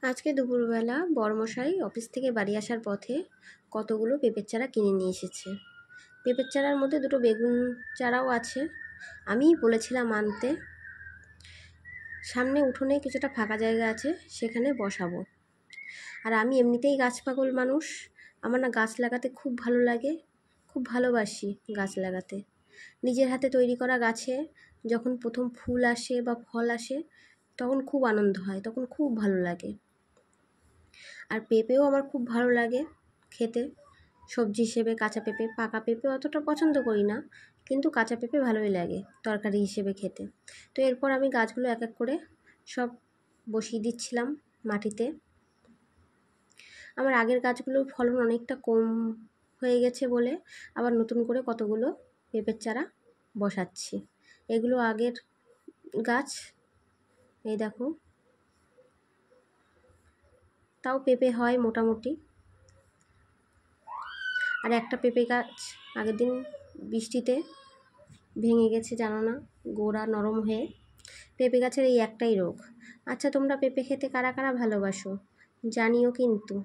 আজকে দুপুরবেলা বড়মশাই অফিস থেকে বাড়ি আসার পথে কতগুলো পেঁপের চারা কিনে নিয়ে এসেছে। পেঁপের চারার মধ্যে দুটো বেগুন চারাও আছে। আমিই বলেছিলাম আনতে। সামনে উঠোনে কিছুটা ফাঁকা জায়গা আছে, সেখানে বসাবো। আর আমি এমনিতেই গাছ পাগল মানুষ, আমার না গাছ লাগাতে খুব ভালো লাগে, খুব ভালোবাসি গাছ লাগাতে। নিজের হাতে তৈরি করা গাছে যখন প্রথম ফুল আসে বা ফল আসে তখন খুব আনন্দ হয়, তখন খুব ভালো লাগে। আর পেঁপেও আমার খুব ভালো লাগে খেতে, সবজি হিসেবে কাঁচা পেঁপে। পাকা পেঁপে অতটা পছন্দ করি না, কিন্তু কাঁচা পেঁপে ভালোই লাগে তরকারি হিসেবে খেতে। তো এরপর আমি গাছগুলো এক এক করে সব বসিয়ে দিচ্ছিলাম মাটিতে। আমার আগের গাছগুলোর ফলন অনেকটা কম হয়ে গেছে বলে আবার নতুন করে কতগুলো পেঁপের চারা বসাচ্ছি। এগুলো আগের গাছ, এই দেখো, তাও পেঁপে হয় মোটামুটি। আর একটা পেঁপে গাছ আগের দিন বৃষ্টিতে ভেঙে গেছে, জানো না, গোড়া নরম হয়ে। পেঁপে গাছের এই একটাই রোগ। আচ্ছা, তোমরা পেঁপে খেতে কারা কারা ভালোবাসো জানিও কিন্তু।